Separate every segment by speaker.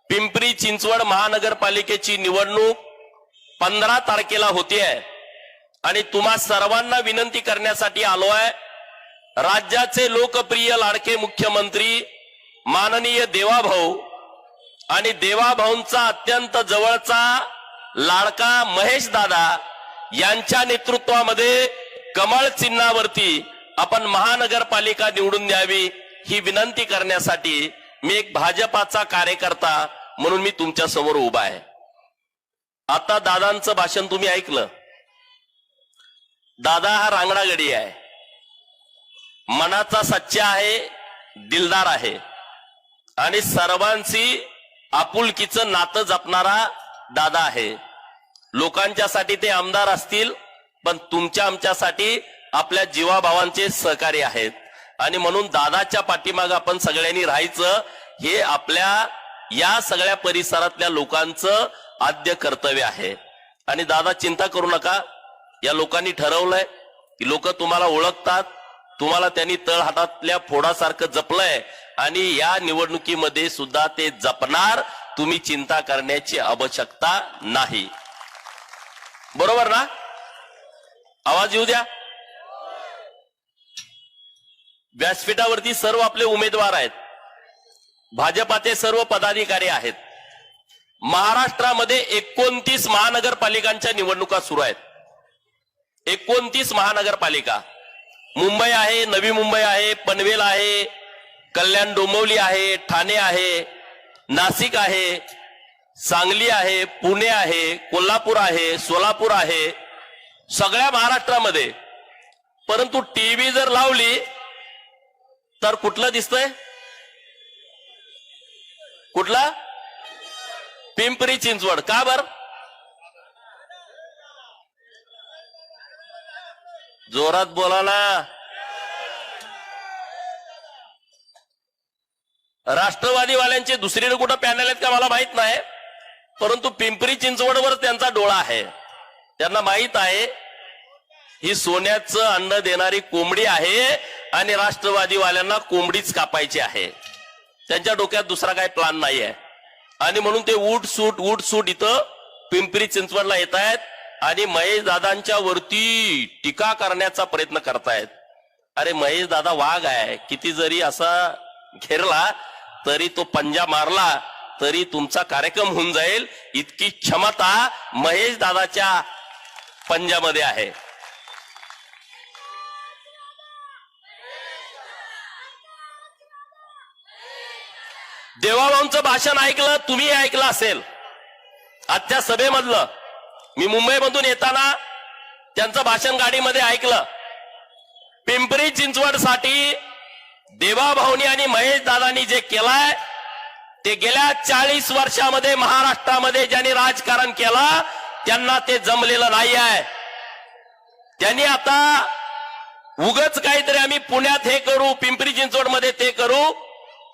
Speaker 1: पिंपरी चिंचवड महानगरपालिकेची निवडणूक 15 तारखेला होती आहे आणि तुम्हा सर्वांना विनंती करण्यासाठी आलो आहे। राज्याचे लोकप्रिय लाडके मुख्यमंत्री माननीय देवाभाऊ आणि देवाभाऊंचा अत्यंत जवळचा लाडका महेश दादा यांच्या नेतृत्वामध्ये कमळ चिन्हावरती आपण महानगरपालिका निवडून द्यावी ही विनंती करण्यासाठी मी एक भाजपाचा कार्यकर्ता म्हणून मी तुमच्या समोर उभा आहे। आता दादांचं भाषण तुम्ही ऐकलं। दादा हा रांगडा गडी आहे, मनाचा सच्चा आहे, दिलदार आहे आणि सर्वांची आपुलकीचं नातं जपणारा दादा आहे। लोकांच्यासाठी ते आमदार असतील पण तुमच्या आमच्यासाठी आपल्या जीवाभावांचे सहकारी आहेत आणि म्हणून दादाच्या पाठीमागे आपण सगळ्यांनी राहायचं हे आपल्या या सगळ्या परिसरातल्या लोकांचं आद्य कर्तव्य आहे। आणि दादा चिंता करू नका, या लोकांनी ठरवलंय की लोक तुम्हाला ओळखतात, तुम्हाला त्यांनी तळहातातल्या फोडासारखं जपलंय आणि या निवडणुकीमध्ये सुद्धा ते जपणार। तुम्ही चिंता करण्याची आवश्यकता नाही, बरोबर ना? आवाज येऊ द्या। व्यासपीठावरती सर्व आपले उमेदवार आहेत, भाजपाचे सर्व पदाधिकारी आहेत। महाराष्ट्रामध्ये 29 महानगरपालिकांच्या निवडणुका सुरू आहेत। 29 महानगरपालिका, मुंबई आहे, नवी मुंबई आहे, पनवेल आहे, कल्याण डोंबिवली आहे, ठाणे आहे, नाशिक आहे, सांगली आहे, पुणे आहे, कोल्हापूर आहे, सोलापूर आहे, सगळ्या महाराष्ट्रामध्ये। परंतु टीव्ही जर लावली तर कुठलं दिसतंय? कुठला? पिंपरी चिंचवड। का बर? जोरात बोला ना। राष्ट्रवादीवाल्यांचे दुसरीकडे कुठं पॅनल आहेत का मला माहित नाही, परंतु पिंपरी चिंचवडवर त्यांचा डोळा आहे। त्यांना माहित आहे ही सोन्याचं अंड देणारी कोंबडी आहे आणि राष्ट्रवादीवाल्यांना कोंबडीच कापायची आहे। त्यांच्या डोक्यात दुसरा काही प्लान नाही आहे आणि म्हणून ते उठ सूट इथं पिंपरी चिंचवडला येत आहेत आणि महेश दादांच्या वरती टीका करण्याचा प्रयत्न करतायत। अरे महेश दादा वाघ आहे, किती जरी असा घेरला तरी तो पंजा मारला तरी तुमचा कार्यक्रम होऊन जाईल, इतकी क्षमता महेश दादाच्या पंजामध्ये आहे। देवाभाऊंचं भाषण ऐकलं, तुम्ही ऐकलं असेल आजच्या सभेमधलं। मी मुंबईमधून येताना त्यांचं भाषण गाडीमध्ये ऐकलं। पिंपरी चिंचवडसाठी देवाभाऊनी आणि महेश दादांनी जे केलंय ते गेल्या 40 वर्षामध्ये महाराष्ट्रामध्ये ज्यांनी राजकारण केलं त्यांना ते जमलेलं नाही आहे। त्यांनी आता उगच काहीतरी आम्ही पुण्यात हे करू, पिंपरी चिंचवडमध्ये ते करू,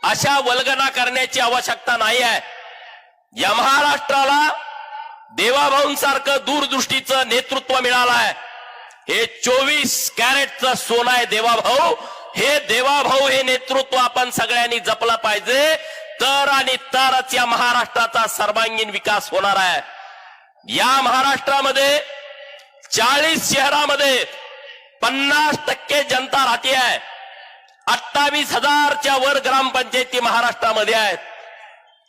Speaker 1: अशा वल्गना करण्याची आवश्यकता नाही आहे। या महाराष्ट्राला देवाभाऊंसारखं दूरदृष्टीचं नेतृत्व मिळालं आहे। हे 24 कॅरेटचं सोनं आहे देवाभाऊ। हे देवाभाऊ हे नेतृत्व आपण सगळ्यांनी जपलं पाहिजे, तर आणि तरच या महाराष्ट्राचा सर्वांगीण विकास होणार आहे। या महाराष्ट्रामध्ये 40 शहरामध्ये 50% जनता राहते आहे। 28,000च्या वर ग्रामपंचायती महाराष्ट्रामध्ये आहेत।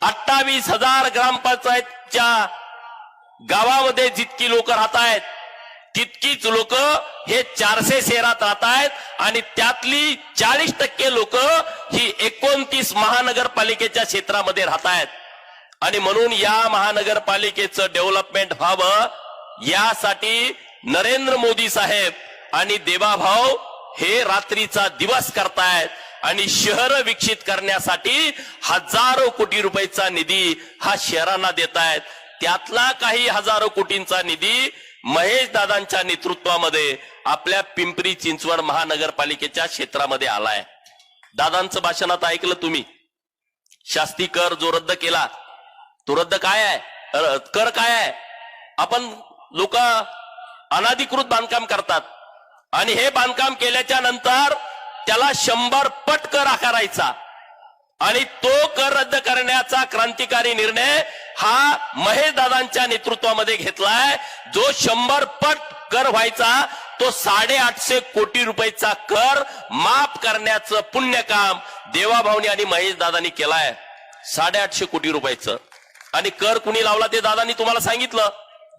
Speaker 1: 28,000 ग्रामपंचायतच्या गावामध्ये जितकी लोक राहत आहेत तितकीच लोक हे 400 शहरात राहत आहेत आणि त्यातली 40% लोक ही 29 महानगरपालिकेच्या क्षेत्रामध्ये राहत आहेत। आणि म्हणून या महानगरपालिकेचं डेव्हलपमेंट व्हावं यासाठी नरेंद्र मोदी साहेब आणि देवाभाऊ हे रात्रीचा दिवस करतायत आणि शहर विकसित करण्यासाठी हजारो कोटी रुपयाचा निधी हा शहरांना देतायत। त्यातला काही हजारो कोटींचा निधी महेश दादांच्या नेतृत्वामध्ये आपल्या पिंपरी चिंचवड महानगरपालिकेच्या क्षेत्रामध्ये आलाय। दादांचं भाषण आता ऐकलं तुम्ही। शास्ती कर जो रद्द केला तो रद्द काय आहे? कर काय आहे? आपण लोक अनाधिकृत बांधकाम करतात आणि हे बांधकाम केल्याच्या नंतर त्याला 100 पट कर आकारायचा आणि तो कर रद्द करण्याचा क्रांतिकारी निर्णय हा महेशदादांच्या नेतृत्वामध्ये घेतलाय. जो 100 पट कर व्हायचा तो 850 कोटी रुपयाचा कर माफ करण्याचं पुण्य काम देवाभाऊनी आणि महेशदादांनी केलाय. 850 कोटी रुपयाचं. आणि कर कुणी लावला ते दादांनी तुम्हाला सांगितलं.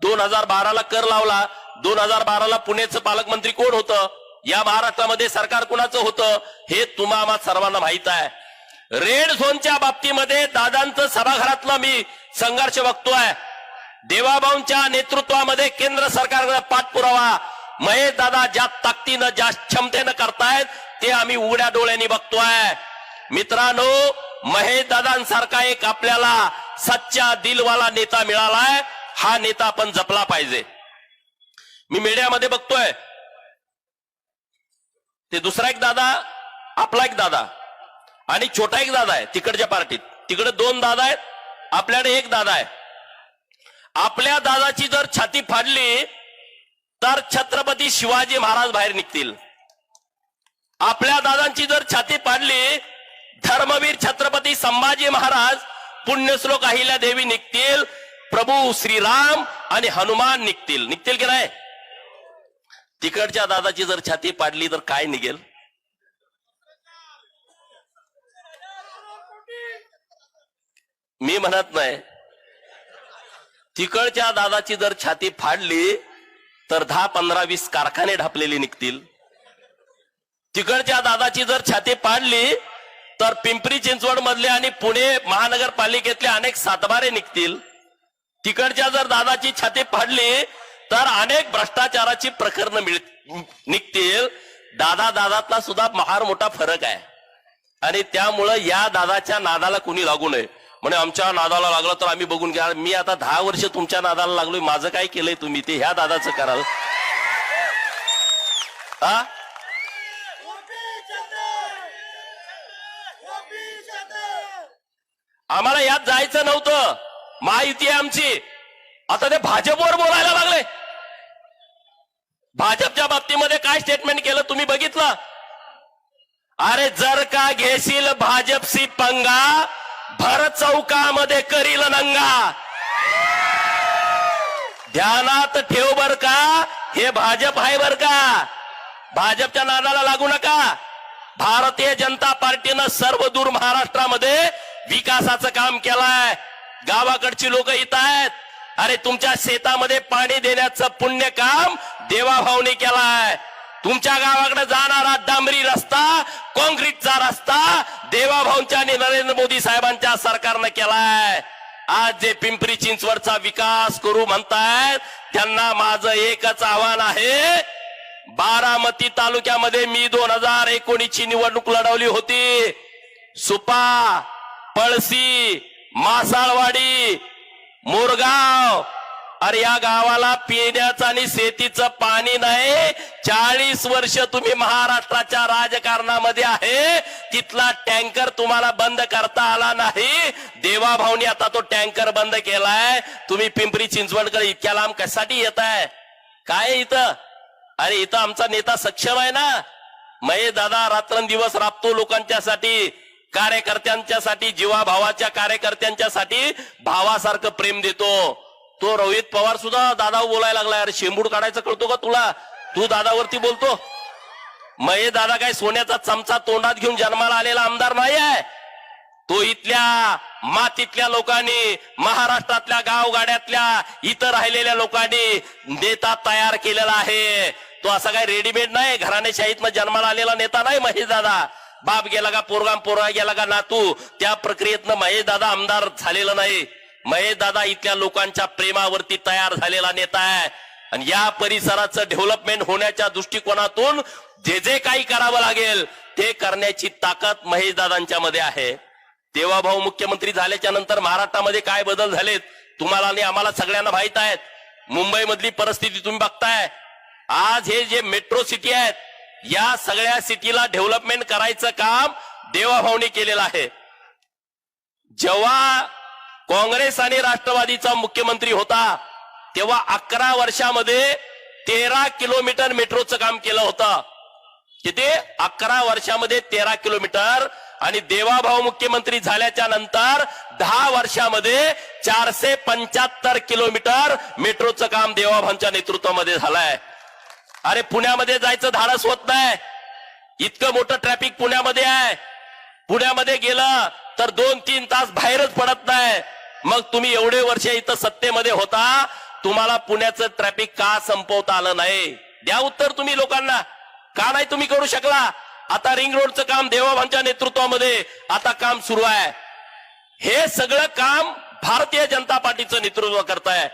Speaker 1: 2012ला कर लावला. 2012ला पुण्याचं पालकमंत्री कोण होतं, या महाराष्ट्रामध्ये सरकार कुणाचं होतं हे तुम्हाला सर्वांना माहित आहे. रेड झोनच्या बाबतीमध्ये दादांचं सभागृहातलं मी संघर्ष बघतोय. देवाभाऊंच्या नेतृत्वामध्ये केंद्र सरकारचा पाठपुरावा महेशदादा ज्या ताकदीनं ज्या क्षमतेनं करतायत ते आम्ही उघड्या डोळ्यांनी बघतोय. मित्रांनो, महेशदादांसारखा एक आपल्याला सच्चा दिलवाला नेता मिळालाय. हा नेता आपण जपला पाहिजे. मी मीडियामध्ये बघतोय ते दुसरा एक दादा, आपला एक दादा आणि छोटा एक दादा आहे तिकडच्या पार्टीत. तिकडे 2 दादा आहेत, आपल्याकडे 1 दादा आहे. आपल्या दादाची जर छाती फाडली तर छत्रपती शिवाजी महाराज बाहेर निघतील. आपल्या दादांची जर छाती फाडली धर्मवीर छत्रपती संभाजी महाराज, पुण्यश्लोक अहिल्या देवी निघतील, प्रभू श्रीराम आणि हनुमान निघतील. निघतील की नाही? तिकडच्या दादाची जर छाती पाडली तर काय निघेल? मी म्हणत नाही. तिकडच्या दादाची जर छाती फाडली तर 10, 15, 20 कारखाने ढापलेले निघतील. तिकडच्या दादाची जर छाती पाडली तर पिंपरी चिंचवड मधले आणि पुणे महानगरपालिकेतले अनेक सातबारे निघतील. तिकडच्या जर दादाची छाती फाडली तर अनेक भ्रष्टाचाराची प्रकरणं निघतील. दादातला सुद्धा फार मोठा फरक आहे. आणि त्यामुळं या दादाच्या नादाला कुणी लागू नये. म्हणजे आमच्या नादाला लागलं तर आम्ही बघून घ्या. मी आता 10 वर्ष तुमच्या नादाला लागलोय, माझं काय केलंय तुम्ही ते ह्या दादाचं कराल? हा, आम्हाला यात जायचं नव्हतं. महायुती आहे आमची. आता ते भाजपवर बोलायला लागले. भाजपच्या बाबतीमध्ये काय स्टेटमेंट केलं तुम्ही बघितलं? अरे जर का घेशील भाजपशी पंगा, भर चौकामध्ये करील नंगा. ध्यानात ठेव बर का, हे भाजप आहे बर का. भाजपच्या नादाला लागू नका. भारतीय जनता पार्टीनं सर्व दूर महाराष्ट्रामध्ये विकासाचं काम केलंय. गावाकडची लोक इथं आहेत. अरे तुमच्या शेतामध्ये पाणी देण्याचं पुण्य काम देवाभाऊने केलाय. तुमच्या गावाकडे जाणारा डांबरी रस्ता, कॉन्क्रीटचा रस्ता देवाभाऊंच्या आणि नरेंद्र मोदी साहेबांच्या सरकारनं केलाय. आज जे पिंपरी चिंचवडचा विकास करू म्हणतायत त्यांना माझं एकच आव्हान आहे. बारामती तालुक्यामध्ये मी 2019 ची निवडणूक लढवली होती. सुपा, पळसी, मासाळवाडी, मोरगाव, अरे या गावाला पिण्याचं आणि शेतीचं पाणी नाही. 40 वर्ष तुम्ही महाराष्ट्राच्या राजकारणामध्ये आहे. तिथला टँकर तुम्हाला बंद करता आला नाही. देवाभाऊनी आता तो टँकर बंद केलाय. तुम्ही पिंपरी चिंचवडकडे इतक्या लांब कशासाठी येताय? काय इथं? अरे इथं आमचा नेता सक्षम आहे ना. महेशदादा रात्रंदिवस राबतो लोकांच्यासाठी, कार्यकर्त्यांच्यासाठी, जीवाभावाच्या कार्यकर्त्यांच्यासाठी भावासारखं प्रेम देतो. तो रोहित पवार सुद्धा दादावर बोलायला लागलाय. अरे शेंबूड काढायचं कळतो का तुला? तू दादावरती बोलतो. महेशदादा काय सोन्याचा चमचा तोंडात घेऊन जन्माला आलेला आमदार नाही आहे. तो इथल्या मातीतल्या लोकांनी, महाराष्ट्रातल्या गावगाड्यातल्या इतर राहिलेल्या लोकांनी नेता तयार केलेला आहे. तो असा काय रेडीमेड नाही, घराणेशाहीतनं जन्माला आलेला नेता नाही महेशदादा. बाप गेला का पोरगा, पोरगा गेला का नातू, त्या प्रक्रियेतनं महेशदादा आमदार झालेला नाही. महेशदादा इथल्या लोकांच्या प्रेमावरती तयार झालेला नेता आहे. आणि या परिसराचं डेव्हलपमेंट होण्याच्या दृष्टिकोनातून जे जे काही करावं लागेल ते करण्याची ताकद महेशदादांच्या मध्ये आहे. देवाभाऊ मुख्यमंत्री झाल्याच्या नंतर महाराष्ट्रामध्ये काय बदल झालेत तुम्हाला आणि आम्हाला सगळ्यांना माहित आहेत. मुंबई मधली परिस्थिती तुम्ही बघताय. आज हे जे मेट्रो सिटी आहेत या सगळ्या सिटीला डेव्हलपमेंट करायचं काम देवाभाऊनी केलेलं आहे. जेव्हा काँग्रेस आणि राष्ट्रवादीचा मुख्यमंत्री होता तेव्हा 11 वर्षामध्ये 13 किलोमीटर मेट्रोचं काम केलं होतं. किती? 11 वर्षामध्ये 13 किलोमीटर. आणि देवाभाऊ मुख्यमंत्री झाल्याच्या नंतर 10 वर्षामध्ये 475 किलोमीटर मेट्रोचं काम देवाभाऊंच्या नेतृत्वामध्ये झालंय. अरे पुण्यामध्ये जायचं धाडस होत नाही, इतकं मोठं ट्रॅफिक पुण्यामध्ये आहे. पुण्यामध्ये गेलं तर 2-3 तास बाहेरच पडत नाही. मग तुम्ही एवढे वर्ष इथं सत्तेमध्ये होता, तुम्हाला पुण्याचं ट्रॅफिक का संपवता आलं नाही? द्या उत्तर तुम्ही लोकांना. का नाही तुम्ही करू शकला? आता रिंग रोडचं काम देवाभाऊंच्या नेतृत्वामध्ये आता काम सुरू आहे. हे सगळं काम भारतीय जनता पार्टीचं नेतृत्व करताय.